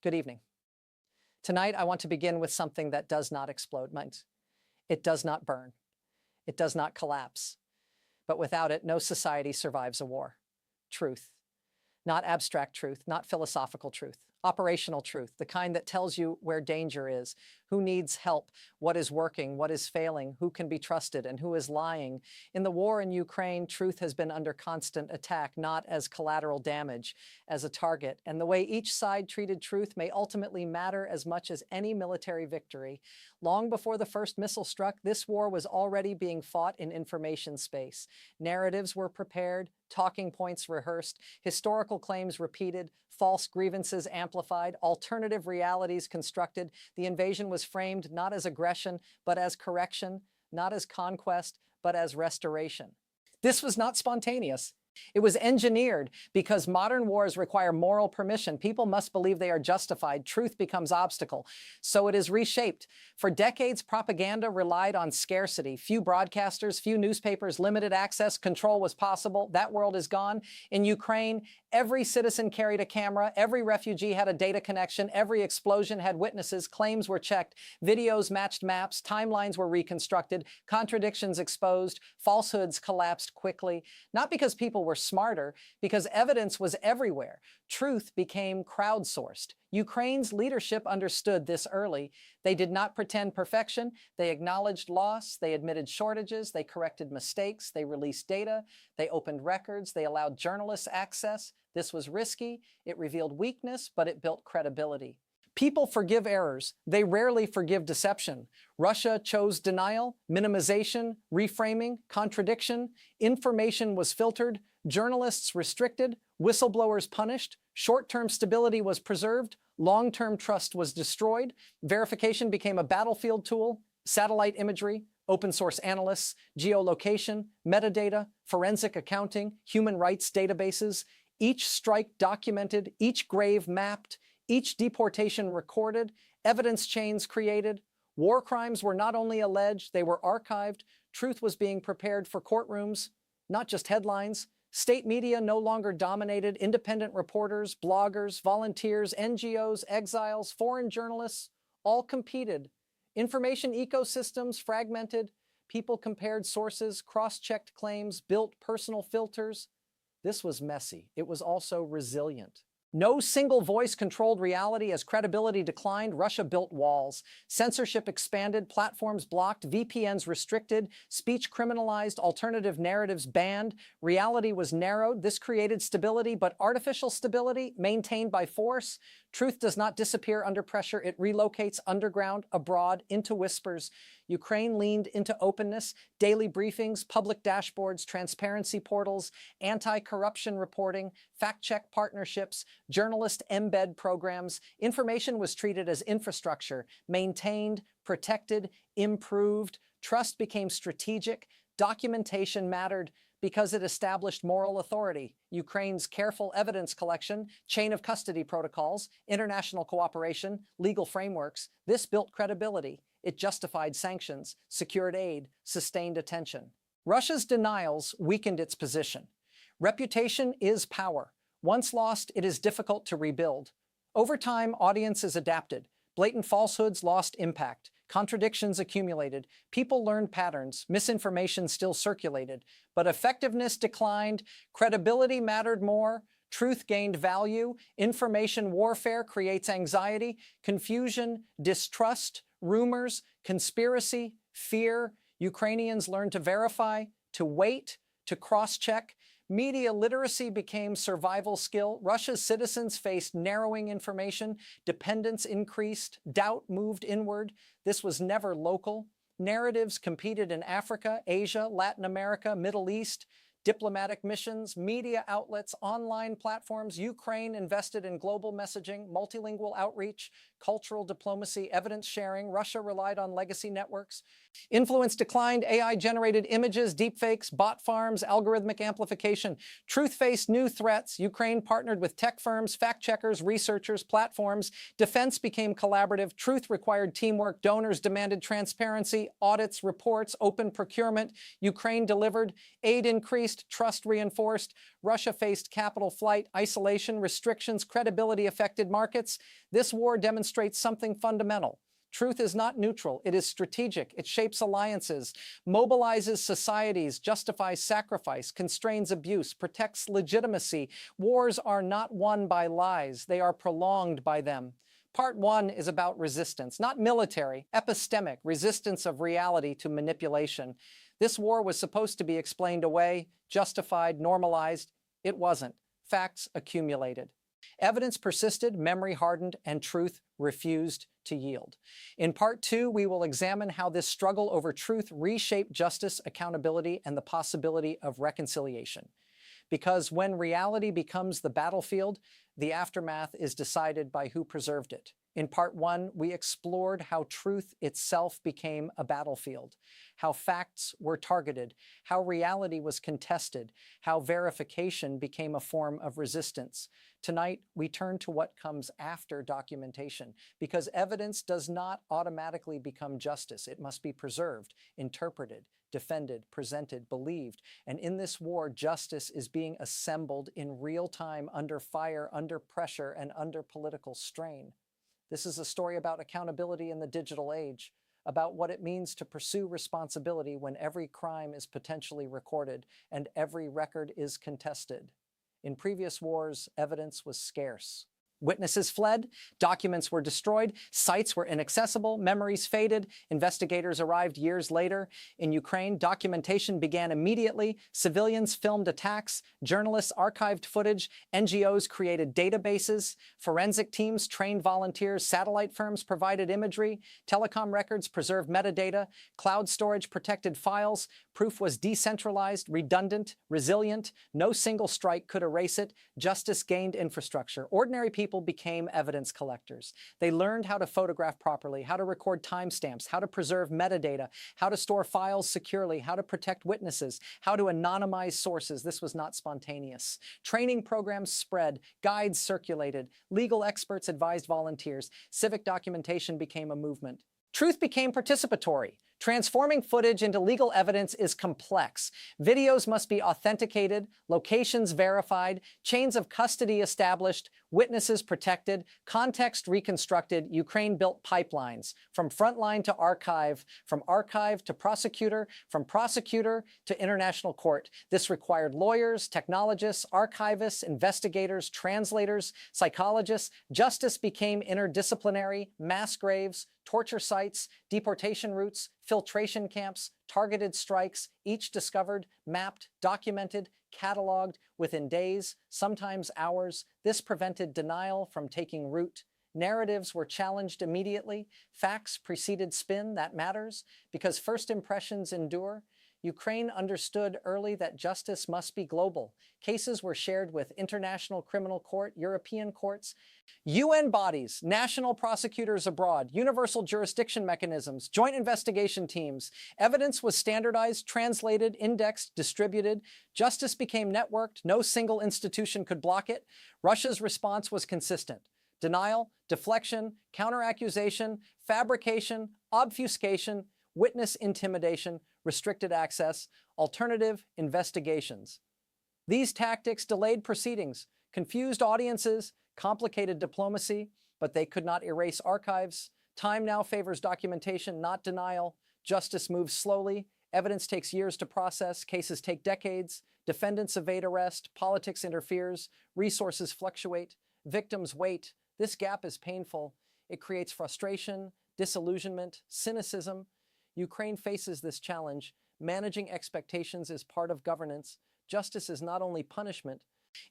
Good evening. Tonight, I want to begin with something that does not explode. It does not burn. It does not collapse. But without it, no society survives a war. Truth. Not abstract truth, not philosophical truth. Operational truth, the kind that tells you where danger is, who needs help, what is working, what is failing, who can be trusted, and who is lying. In the war in Ukraine, truth has been under constant attack, not as collateral damage, as a target. And the way each side treated truth may ultimately matter as much as any military victory. Long before the first missile struck, this war was already being fought in information space. Narratives were prepared, talking points rehearsed, historical claims repeated, false grievances amplified, alternative realities constructed. The invasion was framed not as aggression, but as correction, not as conquest, but as restoration. This was not spontaneous. It was engineered because modern wars require moral permission. People must believe they are justified. Truth becomes obstacle. So it is reshaped. For decades, propaganda relied on scarcity. Few broadcasters, few newspapers, limited access, control was possible. That world is gone. In Ukraine, every citizen carried a camera. Every refugee had a data connection. Every explosion had witnesses. Claims were checked. Videos matched maps. Timelines were reconstructed. Contradictions exposed. Falsehoods collapsed quickly. Not because people were smarter, because evidence was everywhere. Truth became crowdsourced. Ukraine's leadership understood this early. They did not pretend perfection. They acknowledged loss. They admitted shortages. They corrected mistakes. They released data. They opened records. They allowed journalists access. This was risky. It revealed weakness, but it built credibility. People forgive errors. They rarely forgive deception. Russia chose denial, minimization, reframing, contradiction. Information was filtered, journalists restricted, whistleblowers punished, short-term stability was preserved, long-term trust was destroyed, verification became a battlefield tool, satellite imagery, open-source analysts, geolocation, metadata, forensic accounting, human rights databases. Each strike documented, each grave mapped, each deportation recorded, evidence chains created. War crimes were not only alleged, they were archived. Truth was being prepared for courtrooms, not just headlines. State media no longer dominated. Independent reporters, bloggers, volunteers, NGOs, exiles, foreign journalists, all competed. Information ecosystems fragmented. People compared sources, cross-checked claims, built personal filters. This was messy. It was also resilient. No single voice controlled reality. As credibility declined, Russia built walls. Censorship expanded, platforms blocked, VPNs restricted, speech criminalized, alternative narratives banned. Reality was narrowed. This created stability, but artificial stability maintained by force. Truth does not disappear under pressure. It relocates underground, abroad, into whispers. Ukraine leaned into openness, daily briefings, public dashboards, transparency portals, anti-corruption reporting, fact-check partnerships, journalist embed programs. Information was treated as infrastructure, maintained, protected, improved. Trust became strategic. Documentation mattered because it established moral authority. Ukraine's careful evidence collection, chain of custody protocols, international cooperation, legal frameworks, this built credibility. It justified sanctions, secured aid, sustained attention. Russia's denials weakened its position. Reputation is power. Once lost, it is difficult to rebuild. Over time, audiences adapted. Blatant falsehoods lost impact. Contradictions accumulated. People learned patterns. Misinformation still circulated. But effectiveness declined. Credibility mattered more. Truth gained value. Information warfare creates anxiety, confusion, distrust, rumors, conspiracy, fear. Ukrainians learned to verify, to wait, to cross-check. Media literacy became survival skill. Russia's citizens faced narrowing information. Dependence increased. Doubt moved inward. This was never local. Narratives competed in Africa, Asia, Latin America, Middle East. Diplomatic missions, media outlets, online platforms. Ukraine invested in global messaging, multilingual outreach, cultural diplomacy, evidence sharing. Russia relied on legacy networks. Influence declined. AI-generated images, deepfakes, bot farms, algorithmic amplification. Truth faced new threats. Ukraine partnered with tech firms, fact-checkers, researchers, platforms. Defense became collaborative. Truth required teamwork. Donors demanded transparency, audits, reports, open procurement. Ukraine delivered. Aid increased. increased, trust reinforced. Russia faced capital flight, isolation, restrictions, credibility affected markets. This war demonstrates something fundamental. Truth is not neutral. It is strategic. It shapes alliances, mobilizes societies, justifies sacrifice, constrains abuse, protects legitimacy. Wars are not won by lies. They are prolonged by them. Part 1 is about resistance, not military, epistemic, resistance of reality to manipulation. This war was supposed to be explained away, justified, normalized. It wasn't. Facts accumulated. Evidence persisted, memory hardened, and truth refused to yield. In Part 2, we will examine how this struggle over truth reshaped justice, accountability, and the possibility of reconciliation. Because when reality becomes the battlefield, the aftermath is decided by who preserved it. In Part 1, we explored how truth itself became a battlefield, how facts were targeted, how reality was contested, how verification became a form of resistance. Tonight, we turn to what comes after documentation, because evidence does not automatically become justice. It must be preserved, interpreted, defended, presented, believed. And in this war, justice is being assembled in real time, under fire, under pressure, and under political strain. This is a story about accountability in the digital age, about what it means to pursue responsibility when every crime is potentially recorded and every record is contested. In previous wars, evidence was scarce. Witnesses fled, documents were destroyed, sites were inaccessible, memories faded, investigators arrived years later. In Ukraine, documentation began immediately, civilians filmed attacks, journalists archived footage, NGOs created databases, forensic teams trained volunteers, satellite firms provided imagery, telecom records preserved metadata, cloud storage protected files, proof was decentralized, redundant, resilient, no single strike could erase it, justice gained infrastructure. Ordinary people became evidence collectors. They learned how to photograph properly, how to record timestamps, how to preserve metadata, how to store files securely, how to protect witnesses, how to anonymize sources. This was not spontaneous. Training programs spread, guides circulated, legal experts advised volunteers, civic documentation became a movement. Truth became participatory. Transforming footage into legal evidence is complex. Videos must be authenticated, locations verified, chains of custody established, witnesses protected, context reconstructed. Ukraine built pipelines from frontline to archive, from archive to prosecutor, from prosecutor to international court. This required lawyers, technologists, archivists, investigators, translators, psychologists. Justice became interdisciplinary, mass graves, torture sites, deportation routes, filtration camps, targeted strikes, each discovered, mapped, documented, cataloged within days, sometimes hours. This prevented denial from taking root. Narratives were challenged immediately. Facts preceded spin. That matters because first impressions endure. Ukraine understood early that justice must be global. Cases were shared with International Criminal Court, European courts, UN bodies, national prosecutors abroad, universal jurisdiction mechanisms, joint investigation teams. Evidence was standardized, translated, indexed, distributed. Justice became networked. No single institution could block it. Russia's response was consistent. Denial, deflection, counteraccusation, fabrication, obfuscation, witness intimidation, restricted access, alternative investigations. These tactics delayed proceedings, confused audiences, complicated diplomacy, but they could not erase archives. Time now favors documentation, not denial. Justice moves slowly. Evidence takes years to process. Cases take decades. Defendants evade arrest. Politics interferes. Resources fluctuate. Victims wait. This gap is painful. It creates frustration, disillusionment, cynicism. Ukraine faces this challenge. Managing expectations is part of governance. Justice is not only punishment,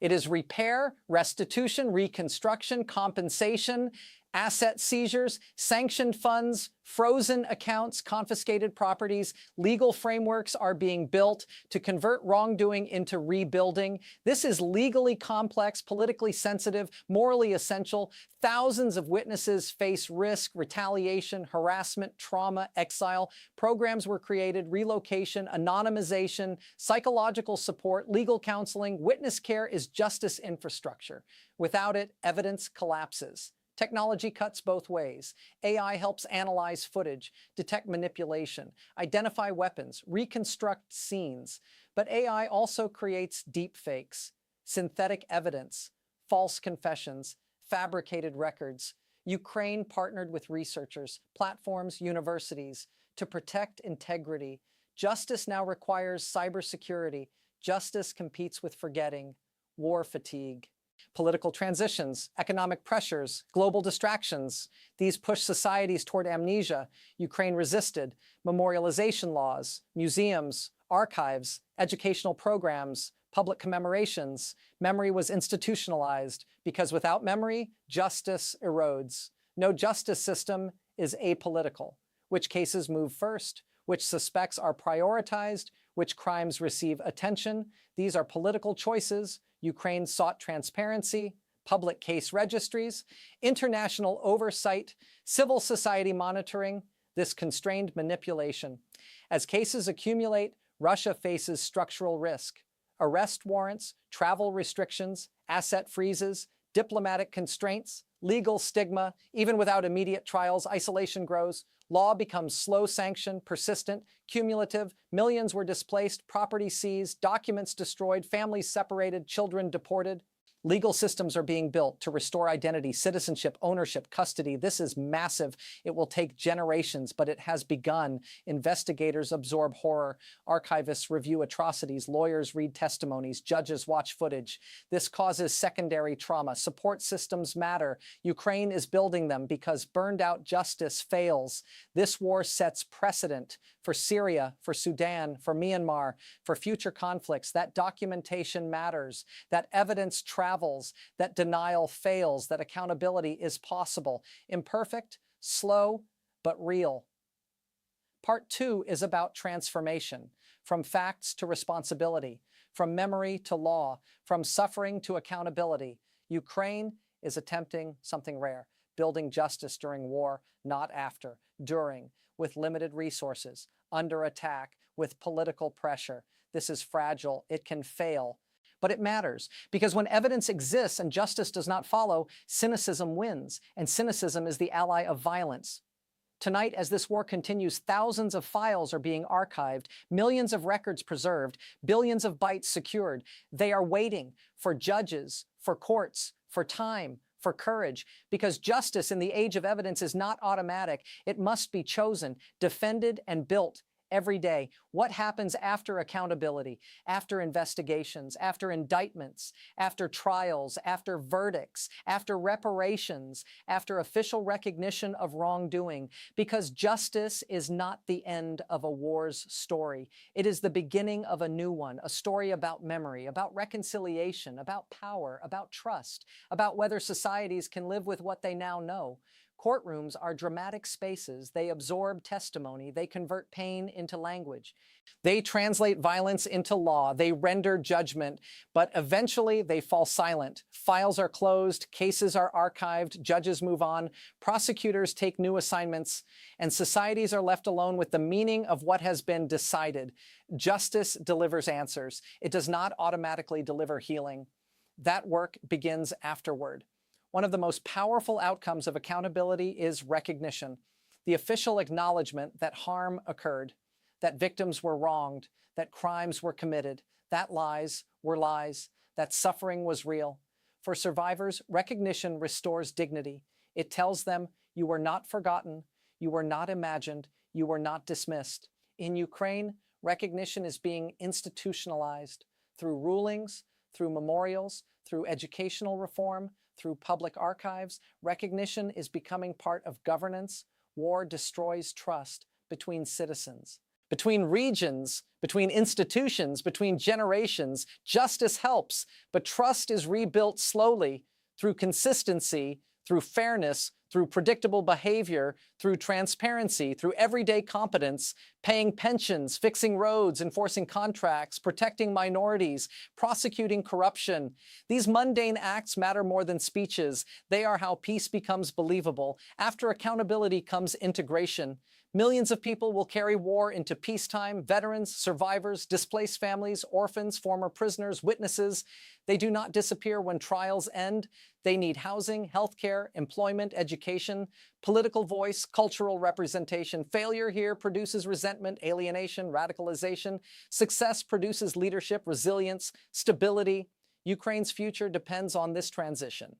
it is repair, restitution, reconstruction, compensation, asset seizures, sanctioned funds, frozen accounts, confiscated properties. Legal frameworks are being built to convert wrongdoing into rebuilding. This is legally complex, politically sensitive, morally essential. Thousands of witnesses face risk, retaliation, harassment, trauma, exile. Programs were created, relocation, anonymization, psychological support, legal counseling. Witness care is justice infrastructure. Without it, evidence collapses. Technology cuts both ways. AI helps analyze footage, detect manipulation, identify weapons, reconstruct scenes. But AI also creates deepfakes, synthetic evidence, false confessions, fabricated records. Ukraine partnered with researchers, platforms, universities to protect integrity. Justice now requires cybersecurity. Justice competes with forgetting, war fatigue. Political transitions, economic pressures, global distractions. These push societies toward amnesia. Ukraine resisted. Memorialization laws, museums, archives, educational programs, public commemorations. Memory was institutionalized because without memory, justice erodes. No justice system is apolitical. Which cases move first? Which suspects are prioritized? Which crimes receive attention? These are political choices. Ukraine sought transparency, public case registries, international oversight, civil society monitoring, this constrained manipulation. As cases accumulate, Russia faces structural risk. Arrest warrants, travel restrictions, asset freezes, diplomatic constraints, legal stigma. Even without immediate trials, isolation grows. Law becomes slow sanction, persistent, cumulative. Millions were displaced, property seized, documents destroyed, families separated, children deported. Legal systems are being built to restore identity, citizenship, ownership, custody. This is massive. It will take generations, but it has begun. Investigators absorb horror. Archivists review atrocities. Lawyers read testimonies. Judges watch footage. This causes secondary trauma. Support systems matter. Ukraine is building them because burned out justice fails. This war sets precedent for Syria, for Sudan, for Myanmar, for future conflicts. That documentation matters. That evidence travels, that denial fails, that accountability is possible. Imperfect, slow, but real. Part 2 is about transformation, from facts to responsibility, from memory to law, from suffering to accountability. Ukraine is attempting something rare, building justice during war, not after, during, with limited resources, under attack, with political pressure. This is fragile. It can fail. But it matters, because when evidence exists and justice does not follow, cynicism wins, and cynicism is the ally of violence. Tonight, as this war continues, thousands of files are being archived, millions of records preserved, billions of bytes secured. They are waiting for judges, for courts, for time, for courage, because justice in the age of evidence is not automatic. It must be chosen, defended, and built every day. What happens after accountability, after investigations, after indictments, after trials, after verdicts, after reparations, after official recognition of wrongdoing? Because justice is not the end of a war's story. It is the beginning of a new one, a story about memory, about reconciliation, about power, about trust, about whether societies can live with what they now know. Courtrooms are dramatic spaces. They absorb testimony. They convert pain into language. They translate violence into law. They render judgment, but eventually they fall silent. Files are closed, cases are archived, judges move on, prosecutors take new assignments, and societies are left alone with the meaning of what has been decided. Justice delivers answers. It does not automatically deliver healing. That work begins afterward. One of the most powerful outcomes of accountability is recognition, the official acknowledgement that harm occurred, that victims were wronged, that crimes were committed, that lies were lies, that suffering was real. For survivors, recognition restores dignity. It tells them you were not forgotten, you were not imagined, you were not dismissed. In Ukraine, recognition is being institutionalized through rulings, through memorials, through educational reform, through public archives. Recognition is becoming part of governance. War destroys trust between citizens, between regions, between institutions, between generations. Justice helps, but trust is rebuilt slowly through consistency, through fairness, through predictable behavior, through transparency, through everyday competence, paying pensions, fixing roads, enforcing contracts, protecting minorities, prosecuting corruption. These mundane acts matter more than speeches. They are how peace becomes believable. After accountability comes integration. Millions of people will carry war into peacetime: veterans, survivors, displaced families, orphans, former prisoners, witnesses. They do not disappear when trials end. They need housing, healthcare, employment, education, political voice, cultural representation. Failure here produces resentment, alienation, radicalization. Success produces leadership, resilience, stability. Ukraine's future depends on this transition.